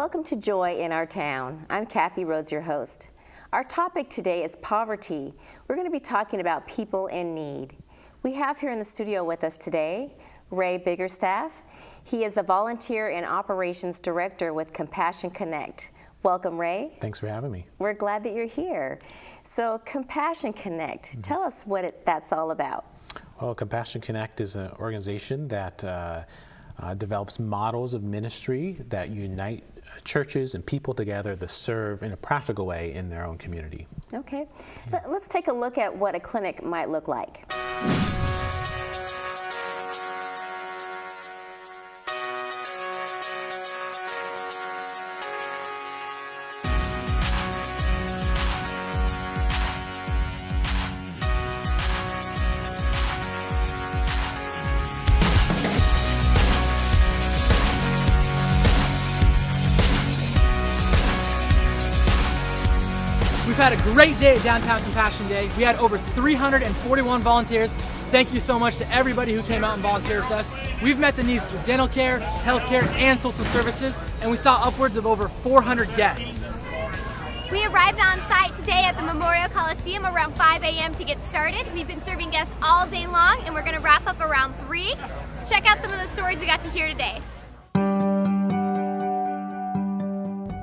Welcome to Joy in Our Town. I'm Cathy Rhodes, your host. Our topic today is poverty. We're going to be talking about people in need. We have here in the studio with us today Ray Biggerstaff. He is the Volunteer and Operations Director with Compassion Connect. Welcome, Ray. Thanks for having me. We're glad that you're here. So Compassion Connect, tell us what that's all about. Well, Compassion Connect is an organization that develops models of ministry that unite churches and people together to serve in a practical way in their own community. Okay. Let's take a look at what a clinic might look like. We've had a great day at Downtown Compassion Day. We had over 341 volunteers. Thank you so much to everybody who came out and volunteered with us. We've met the needs through dental care, health care, and social services, and we saw upwards of over 400 guests. We arrived on site today at the Memorial Coliseum around 5 a.m. to get started. We've been serving guests all day long, and we're going to wrap up around 3. Check out some of the stories we got to hear today.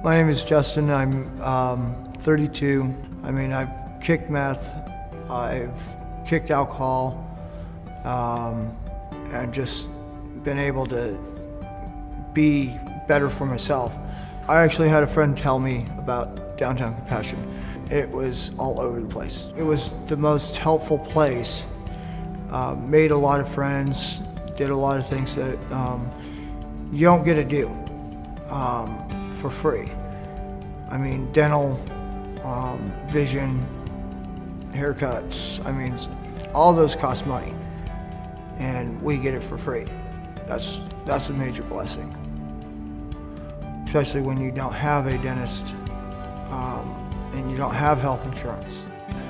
My name is Justin. I'm 32. I've kicked meth, I've kicked alcohol, and just been able to be better for myself. I actually had a friend tell me about Downtown Compassion. It was all over the place. It was the most helpful place. Made a lot of friends, did a lot of things that you don't get to do for free. Dental, vision, haircuts, all those cost money, and we get it for free. That's a major blessing, especially when you don't have a dentist and you don't have health insurance.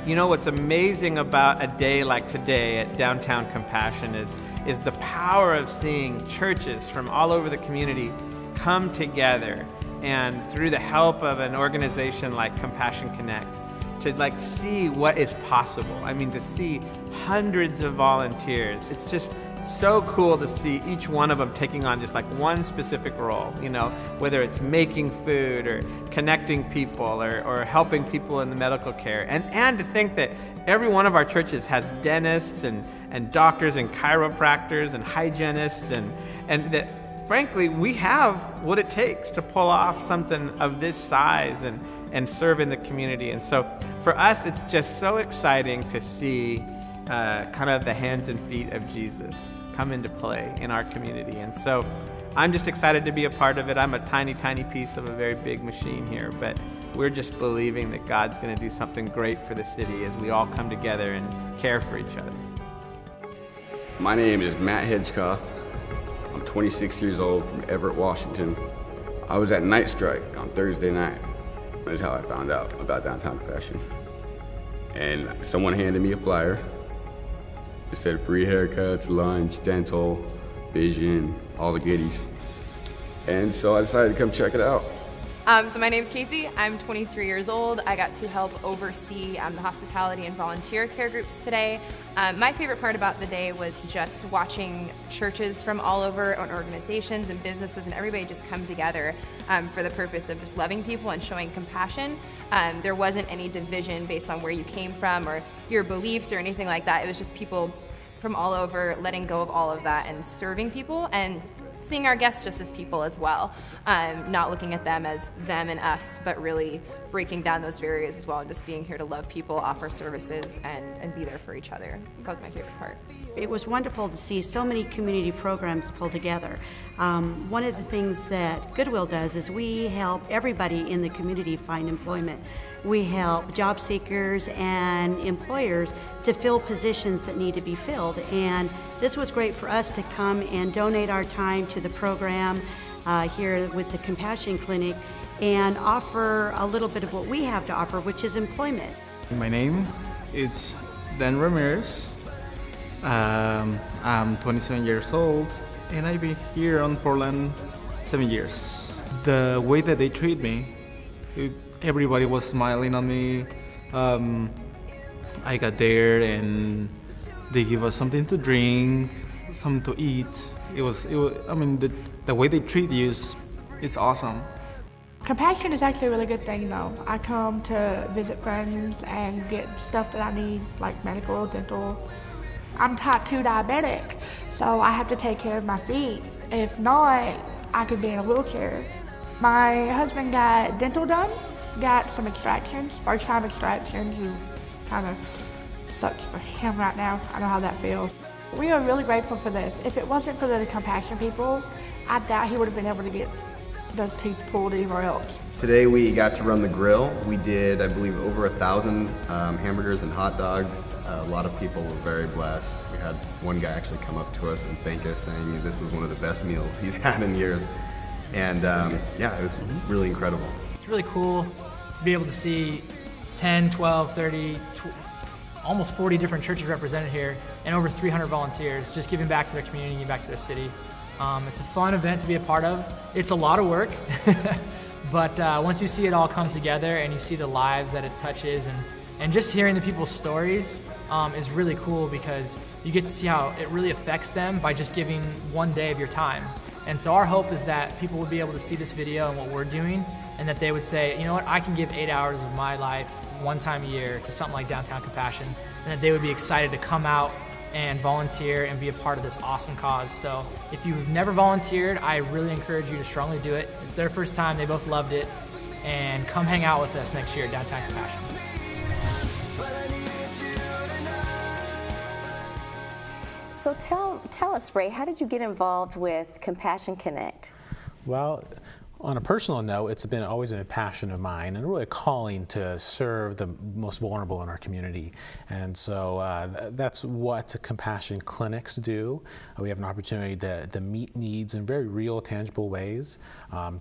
You know what's amazing about a day like today at Downtown Compassion is the power of seeing churches from all over the community come together, and through the help of an organization like Compassion Connect, to see what is possible. To see hundreds of volunteers. It's just so cool to see each one of them taking on just one specific role, whether it's making food or connecting people or helping people in the medical care. And to think that every one of our churches has dentists and doctors and chiropractors and hygienists and that frankly, we have what it takes to pull off something of this size and serve in the community. And so for us, it's just so exciting to see kind of the hands and feet of Jesus come into play in our community. And so I'm just excited to be a part of it. I'm a tiny, tiny piece of a very big machine here, but we're just believing that God's going to do something great for the city as we all come together and care for each other. My name is Matt Hedgecoth. I'm 26 years old from Everett, Washington. I was at Night Strike on Thursday night. That's how I found out about Downtown Compassion. And someone handed me a flyer. It said free haircuts, lunch, dental, vision, all the goodies. And so I decided to come check it out. So my name's Casey. I'm 23 years old. I got to help oversee the hospitality and volunteer care groups today. My favorite part about the day was just watching churches from all over, and organizations and businesses and everybody just come together for the purpose of just loving people and showing compassion. There wasn't any division based on where you came from or your beliefs or anything like that. It was just people from all over letting go of all of that and serving people and seeing our guests just as people as well, not looking at them as them and us, but really breaking down those barriers as well and just being here to love people, offer services, and be there for each other. So that was my favorite part. It was wonderful to see so many community programs pulled together. One of the things that Goodwill does is we help everybody in the community find employment. We help job seekers and employers to fill positions that need to be filled. And this was great for us to come and donate our time to the program here with the Compassion Clinic and offer a little bit of what we have to offer, which is employment. My name is Dan Ramirez. I'm 27 years old and I've been here on Portland 7 years. the way that they treat me, everybody was smiling on me. I got there and they give us something to drink, something to eat. I mean, the way they treat you it's awesome. Compassion is actually a really good thing though. I come to visit friends and get stuff that I need, like medical, dental. I'm type 2 diabetic, so I have to take care of my feet. If not, I could be in a wheelchair. My husband got dental done, got some extractions, first time extractions, and kind of sucks for him right now. I know how that feels. We are really grateful for this. If it wasn't for the compassion people, I doubt he would have been able to get those teeth pulled anywhere else. Today we got to run the grill. We did, I believe, over 1,000 hamburgers and hot dogs. A lot of people were very blessed. We had one guy actually come up to us and thank us, saying this was one of the best meals he's had in years. And yeah, it was really incredible. It's really cool to be able to see 10, 12, 30, almost 40 different churches represented here and over 300 volunteers just giving back to their community, giving back to their city. It's a fun event to be a part of. It's a lot of work, but once you see it all come together and you see the lives that it touches and just hearing the people's stories is really cool, because you get to see how it really affects them by just giving one day of your time. And so our hope is that people would be able to see this video and what we're doing, and that they would say, you know what, I can give 8 hours of my life one time a year to something like Downtown Compassion, and that they would be excited to come out and volunteer and be a part of this awesome cause. So if you've never volunteered, I really encourage you to strongly do it. It's their first time, they both loved it, and come hang out with us next year at Downtown Compassion. So tell us, Ray, how did you get involved with Compassion Connect? Well, on a personal note, it's always been a passion of mine and really a calling to serve the most vulnerable in our community. And so that's what Compassion Clinics do. We have an opportunity to meet needs in very real, tangible ways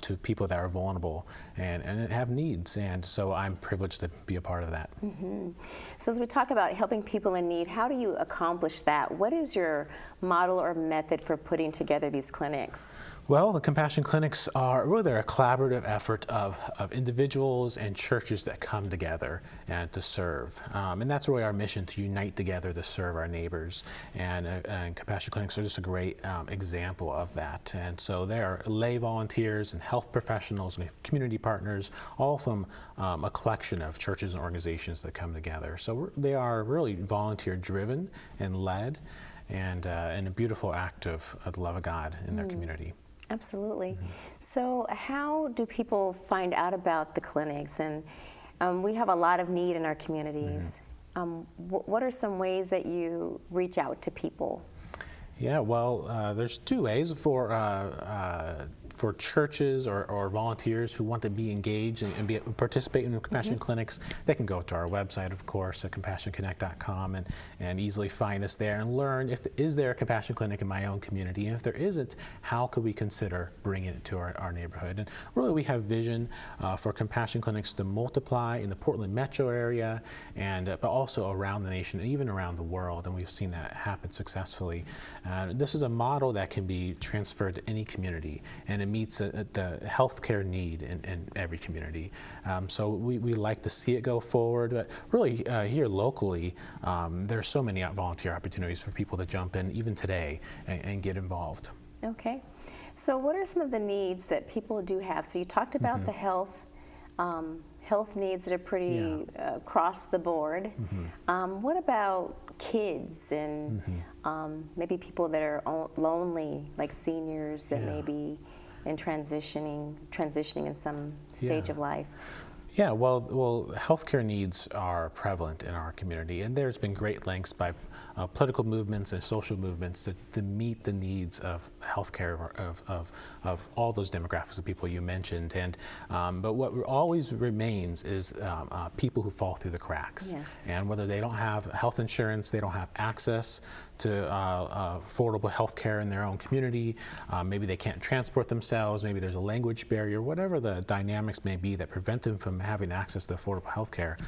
to people that are vulnerable and have needs. And so I'm privileged to be a part of that. Mm-hmm. So as we talk about helping people in need, how do you accomplish that? What is your model or method for putting together these clinics? Well, the Compassion Clinics are really a collaborative effort of individuals and churches that come together and to serve. And that's really our mission, to unite together to serve our neighbors. And Compassion Clinics are just a great example of that. And so they are lay volunteers and health professionals and community partners, all from a collection of churches and organizations that come together. So they are really volunteer driven and led, and a beautiful act of the love of God in their community. Absolutely. So how do people find out about the clinics? And we have a lot of need in our communities. What are some ways that you reach out to people? Yeah, well, there's two ways for churches or volunteers who want to be engaged and participate in the Compassion Clinics. They can go to our website, of course, at compassionconnect.com and easily find us there and learn is there a Compassion Clinic in my own community, and if there isn't, how could we consider bringing it to our neighborhood. And really we have vision for Compassion Clinics to multiply in the Portland metro area, and but also around the nation and even around the world, and we've seen that happen successfully. This is a model that can be transferred to any community, and it meets the healthcare need in every community. So we like to see it go forward, but really here locally, there's so many volunteer opportunities for people to jump in even today and get involved. Okay. So what are some of the needs that people do have? So you talked about the health needs that are pretty across the board. What about kids and maybe people that are lonely, like seniors that may be in transitioning in some stage of life? Yeah, well, healthcare needs are prevalent in our community, and there's been great lengths by political movements and social movements to meet the needs of healthcare of all those demographics of people you mentioned. And but what always remains is people who fall through the cracks. Yes. And whether they don't have health insurance, they don't have access to affordable health care in their own community, maybe they can't transport themselves, maybe there's a language barrier, whatever the dynamics may be that prevent them from having access to affordable health care,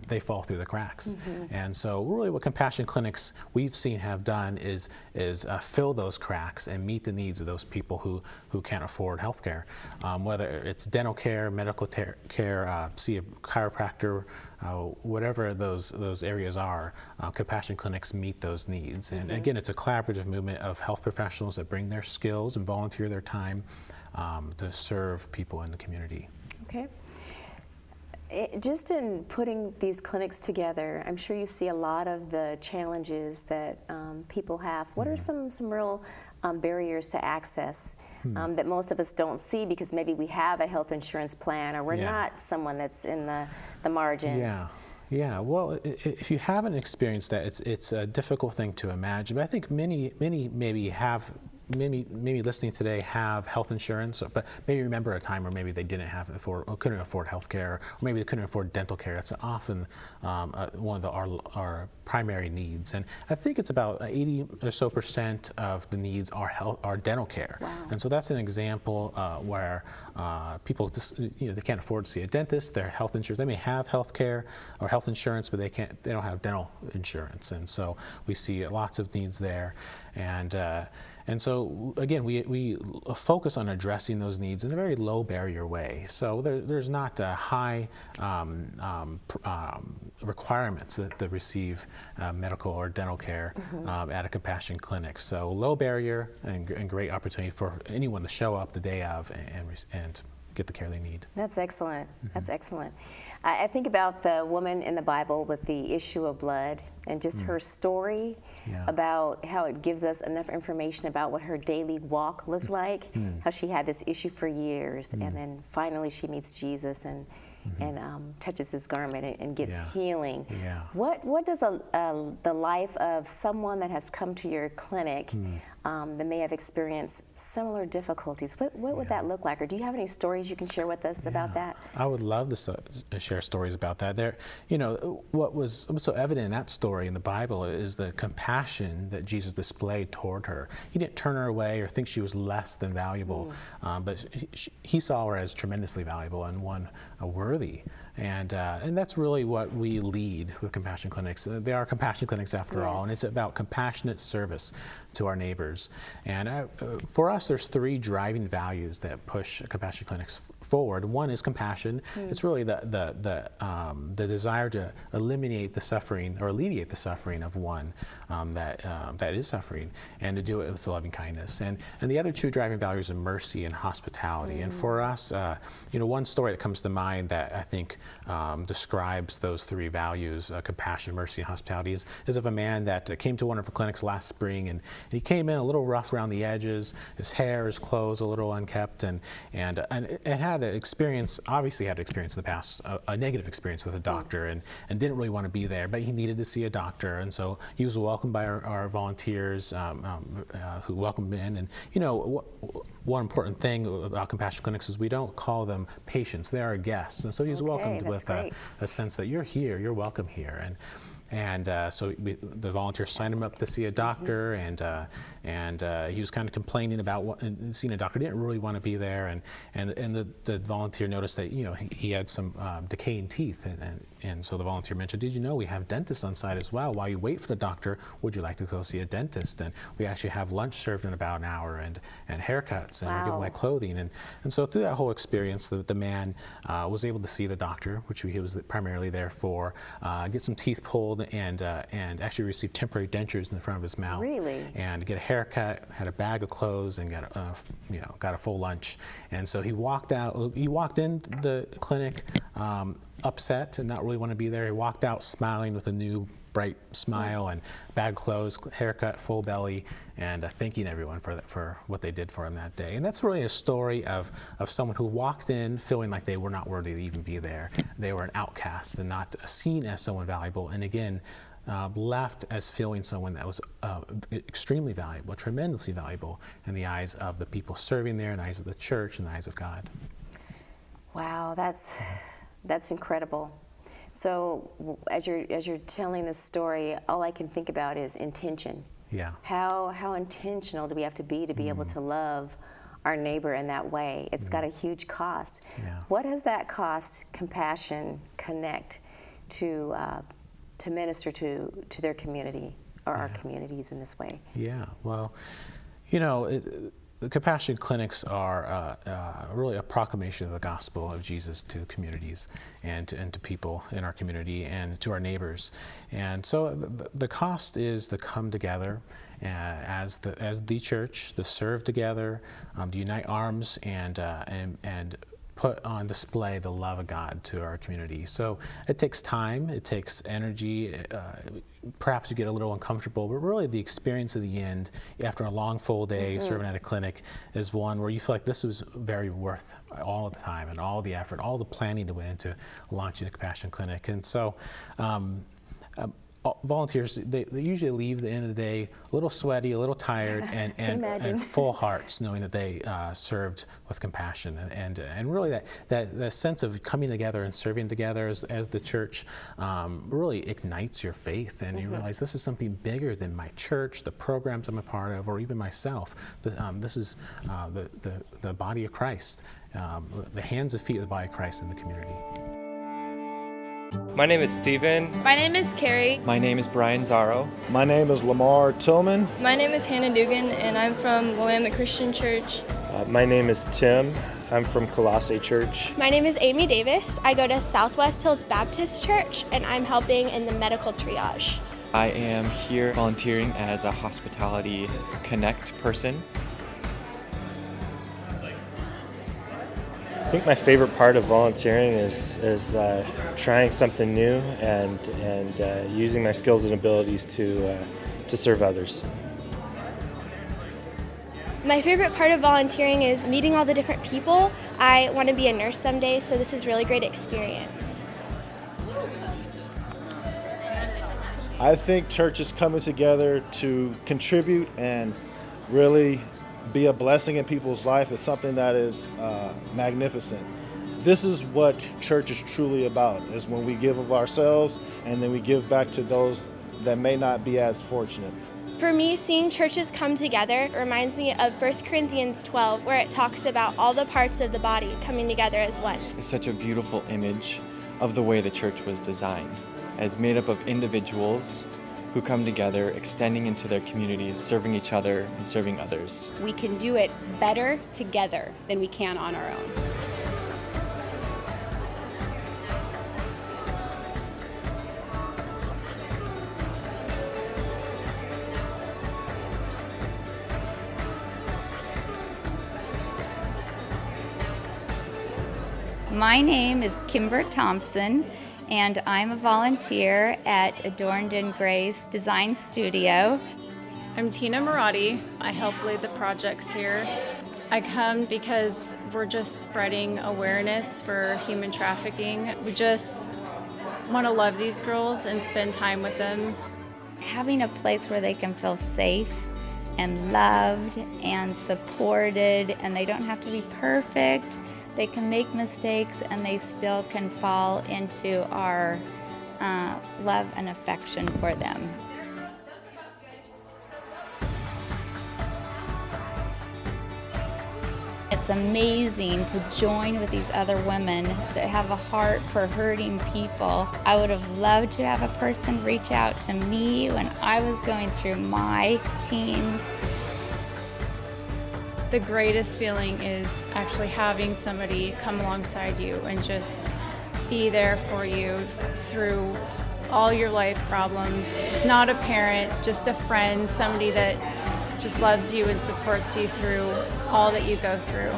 they fall through the cracks. And so really what Compassion Clinics clinics we've seen have done is fill those cracks and meet the needs of those people who can't afford health care. Whether it's dental care, medical care, see a chiropractor, whatever those areas are, compassion clinics meet those needs. And again, it's a collaborative movement of health professionals that bring their skills and volunteer their time to serve people in the community. Okay. Just in putting these clinics together, I'm sure you see a lot of the challenges that people have. What are some real barriers to access that most of us don't see because maybe we have a health insurance plan or we're not someone that's in the margins? Yeah. Well, if you haven't experienced that, it's a difficult thing to imagine. But I think many maybe have. Maybe listening today have health insurance, but maybe remember a time where maybe they didn't have or couldn't afford health care, or maybe they couldn't afford dental care. It's often one of our primary needs, and I think it's about 80% or so of the needs are dental care. Wow. And so that's an example where people just they can't afford to see a dentist. Their health insurance, they may have health care or health insurance, but they don't have dental insurance, and so we see lots of needs there. And so again, we focus on addressing those needs in a very low barrier way. So there's not high requirements to receive medical or dental care at a compassion clinic. So low barrier and great opportunity for anyone to show up the day of and get the care they need. That's excellent. That's excellent. I think about the woman in the Bible with the issue of blood and just her story about how it gives us enough information about what her daily walk looked like, how she had this issue for years, and then finally she meets Jesus and touches his garment and gets healing. What does the life of someone that has come to your clinic that may have experienced similar difficulties, what would that look like? Or do you have any stories you can share with us about that? I would love to share stories about that. What was so evident in that story in the Bible is the compassion that Jesus displayed toward her. He didn't turn her away or think she was less than valuable, but he saw her as tremendously valuable and one worthy. And that's really what we lead with compassion clinics. They are compassion clinics after all, and it's about compassionate service to our neighbors. And for us, there's 3 driving values that push compassion clinics forward. One is compassion. It's really the desire to eliminate the suffering or alleviate the suffering of one that is suffering, and to do it with loving kindness. And the other 2 driving values are mercy and hospitality. And for us, one story that comes to mind that I think describes those 3 values, compassion, mercy, and hospitality, is of a man that came to one of our clinics last spring, and he came in a little rough around the edges, his hair, his clothes a little unkempt, and had an experience, obviously had experience in the past, a negative experience with a doctor, and didn't really want to be there, but he needed to see a doctor, and so he was welcomed by our volunteers who welcomed him in. And one important thing about compassion clinics is we don't call them patients; they are guests, and so he's welcomed with a sense that you're here, you're welcome here. And so the volunteers signed him up to see a doctor, and he was kind of complaining about seeing a doctor. He didn't really want to be there, and the volunteer noticed that he had some decaying teeth, and so the volunteer mentioned, did you know we have dentists on site as well? While you wait for the doctor, would you like to go see a dentist? And we actually have lunch served in about an hour, and haircuts, and we give away clothing, and so through that whole experience, the man was able to see the doctor, which he was primarily there for, get some teeth pulled, and actually received temporary dentures in the front of his mouth. Really? And get a haircut, had a bag of clothes, and got a full lunch. And so he walked out. He walked in the clinic upset and not really want to be there. He walked out smiling with a new bright smile and bag of clothes, haircut, full belly, and thanking everyone for what they did for him that day. And that's really a story of someone who walked in feeling like they were not worthy to even be there. They were an outcast and not seen as someone valuable. And again, left as feeling someone that was extremely valuable, tremendously valuable in the eyes of the people serving there, in the eyes of the church, in the eyes of God. Wow, that's incredible. So as you're telling this story, all I can think about is intention. Yeah. How intentional do we have to be able to love our neighbor in that way? It's got a huge cost. Yeah. What has that cost Compassion Connect to minister to their community our communities in this way? Yeah, well, you know, the compassion clinics are really a proclamation of the gospel of Jesus to communities and to people in our community and to our neighbors. And so the cost is to come together as the church, to serve together, to unite arms and put on display the love of God to our community. So it takes time, it takes energy, perhaps you get a little uncomfortable, but really the experience at the end, after a long full day serving at a clinic, is one where you feel like this was very worth all the time and all the effort, all the planning that went into launching a compassion clinic. And so volunteers, they usually leave the end of the day a little sweaty, a little tired, and full hearts, knowing that they served with compassion. And really that sense of coming together and serving together as the church really ignites your faith, and you realize this is something bigger than my church, the programs I'm a part of, or even myself. This is the body of Christ, the hands and feet of the body of Christ in the community. My name is Steven. My name is Carrie. My name is Brian Zaro. My name is Lamar Tillman. My name is Hannah Dugan, and I'm from Willamette Christian Church. My name is Tim. I'm from Colossae Church. My name is Amy Davis. I go to Southwest Hills Baptist Church, and I'm helping in the medical triage. I am here volunteering as a Hospitality Connect person. I think my favorite part of volunteering is trying something new and using my skills and abilities to serve others. My favorite part of volunteering is meeting all the different people. I want to be a nurse someday, so this is a really great experience. I think church is coming together to contribute and really be a blessing in people's life is something that is magnificent. This is what church is truly about, is when we give of ourselves and then we give back to those that may not be as fortunate. For me, seeing churches come together reminds me of 1 Corinthians 12, where it talks about all the parts of the body coming together as one. It's such a beautiful image of the way the church was designed, as made up of individuals who come together, extending into their communities, serving each other and serving others. We can do it better together than we can on our own. My name is Kimber Thompson, and I'm a volunteer at Adorned in Grace Design Studio. I'm Tina Marati. I help lead the projects here. I come because we're just spreading awareness for human trafficking. We just want to love these girls and spend time with them. Having a place where they can feel safe and loved and supported, and they don't have to be perfect. They can make mistakes and they still can fall into our love and affection for them. It's amazing to join with these other women that have a heart for hurting people. I would have loved to have a person reach out to me when I was going through my teens. The greatest feeling is actually having somebody come alongside you and just be there for you through all your life problems. It's not a parent, just a friend, somebody that just loves you and supports you through all that you go through.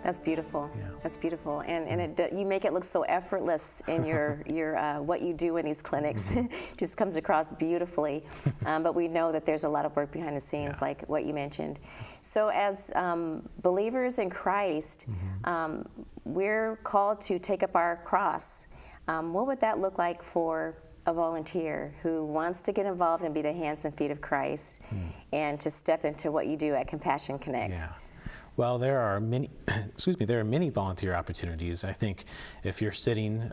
That's beautiful. Yeah. That's beautiful, and you make it look so effortless in your what you do in these clinics. Just comes across beautifully. But we know that there's a lot of work behind the scenes, like what you mentioned. So, as believers in Christ, we're called to take up our cross. What would that look like for a volunteer who wants to get involved and be the hands and feet of Christ, and to step into what you do at Compassion Connect? Yeah. Well, there are many, there are many volunteer opportunities. I think if you're sitting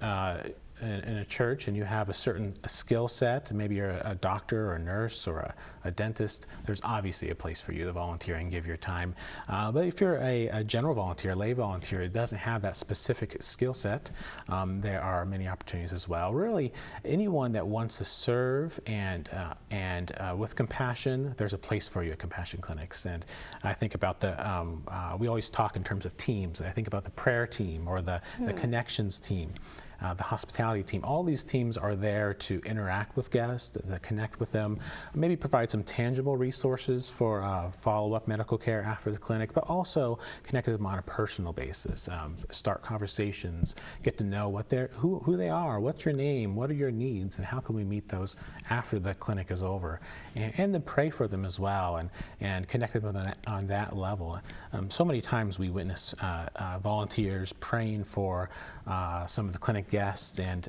in a church and you have a certain skill set, maybe you're a doctor or a nurse or a dentist, there's obviously a place for you to volunteer and give your time. But if you're a general volunteer, lay volunteer, it doesn't have that specific skill set, there are many opportunities as well. Really, anyone that wants to serve and with compassion, there's a place for you at Compassion Clinics. And I think about we always talk in terms of teams. I think about the prayer team or the connections team. The hospitality team, all these teams are there to interact with guests, to connect with them, maybe provide some tangible resources for follow-up medical care after the clinic, but also connect with them on a personal basis, start conversations, get to know who they are, what's your name, what are your needs, and how can we meet those after the clinic is over, and then pray for them as well, and connect with them on that level. So many times we witness volunteers praying for some of the clinic guests, and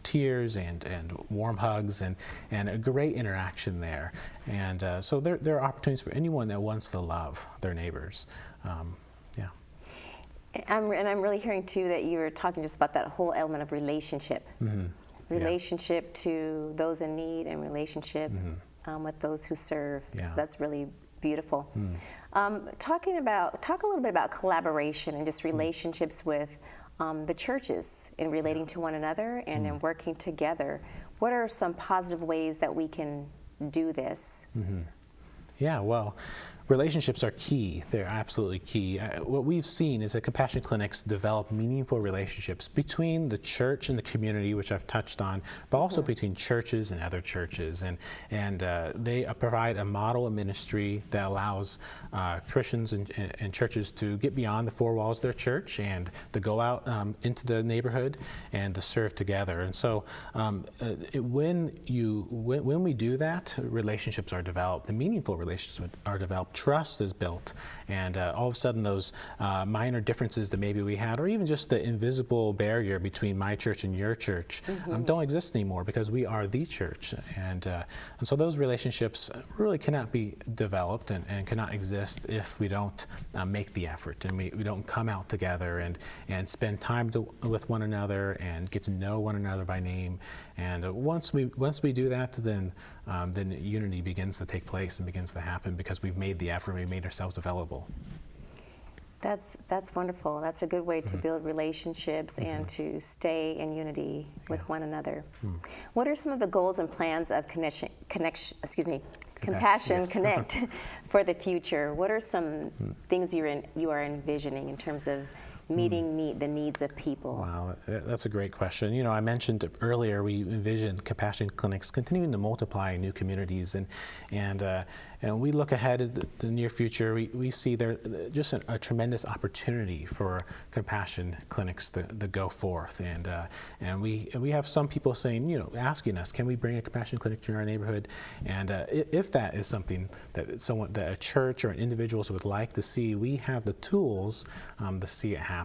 tears and warm hugs and a great interaction there. And so there are opportunities for anyone that wants to love their neighbors. I'm really hearing too that you were talking just about that whole element of relationship. Relationship to those in need and relationship with those who serve. So that's really beautiful. Talk a little bit about collaboration and just relationships with the churches in relating to one another and in working together. What are some positive ways that we can do this? Yeah, well, relationships are key. They're absolutely key. What we've seen is that Compassion Clinics develop meaningful relationships between the church and the community, which I've touched on, but also between churches and other churches. And they provide a model of ministry that allows Christians and churches to get beyond the four walls of their church and to go out into the neighborhood and to serve together. And so when we do that, relationships are developed. The meaningful relationships are developed. Trust is built, and all of a sudden those minor differences that maybe we had, or even just the invisible barrier between my church and your church, don't exist anymore because we are the church. And so those relationships really cannot be developed and cannot exist if we don't make the effort, and we don't come out together and spend time with one another and get to know one another by name. And once we do that, then unity begins to take place and begins to happen because we've made the effort, we've made ourselves available. That's wonderful. That's a good way to build relationships and to stay in unity with one another. What are some of the goals and plans of Compassion Connect for the future? What are some things you are envisioning in terms of meeting the needs of people? Wow, that's a great question. I mentioned earlier we envision Compassion Clinics continuing to multiply in new communities, and we look ahead at the near future. We see there just a tremendous opportunity for Compassion Clinics to go forth, and we have some people saying, asking us, can we bring a Compassion Clinic to our neighborhood? And if that is something that a church or an individuals would like to see, we have the tools to see it happen.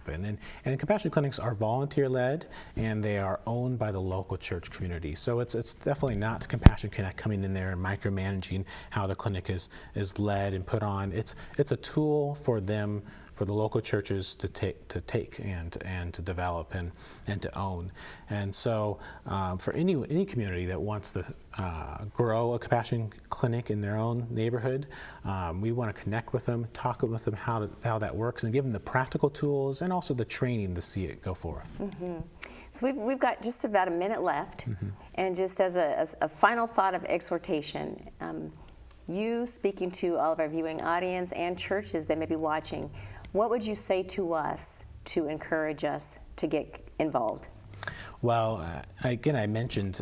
And Compassion Clinics are volunteer-led, and they are owned by the local church community. So it's definitely not Compassion Connect coming in there and micromanaging how the clinic is led and put on. It's a tool for them, for the local churches to take and to develop and to own. And so for any community that wants to grow a Compassion Clinic in their own neighborhood, we want to connect with them, talk with them how that works, and give them the practical tools and also the training to see it go forth. So we've got just about a minute left, and just as a final thought of exhortation, you speaking to all of our viewing audience and churches that may be watching, what would you say to us to encourage us to get involved? Well, again, I mentioned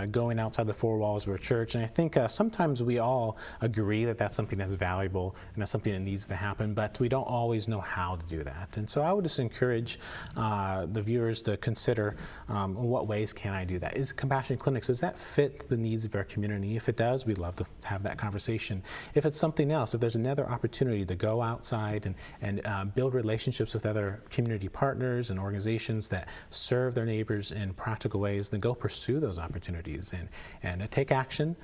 going outside the four walls of a church, and I think sometimes we all agree that that's something that's valuable and that's something that needs to happen, but we don't always know how to do that. And so I would just encourage the viewers to consider in what ways can I do that? Is Compassion Clinics, does that fit the needs of our community? If it does, we'd love to have that conversation. If it's something else, if there's another opportunity to go outside and build relationships with other community partners and organizations that serve their neighbors, answers in practical ways, then go pursue those opportunities and take action,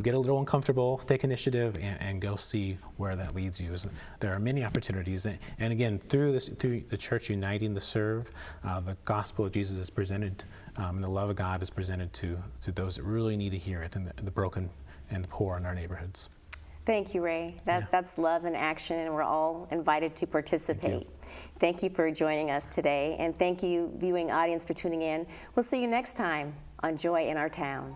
get a little uncomfortable, take initiative, and go see where that leads you. There are many opportunities, and again, through the church uniting to serve, the gospel of Jesus is presented, and the love of God is presented to those that really need to hear it, and the broken and the poor in our neighborhoods. Thank you, Ray. That's love in action, and we're all invited to participate. Thank you for joining us today, and thank you, viewing audience, for tuning in. We'll see you next time on Joy in Our Town.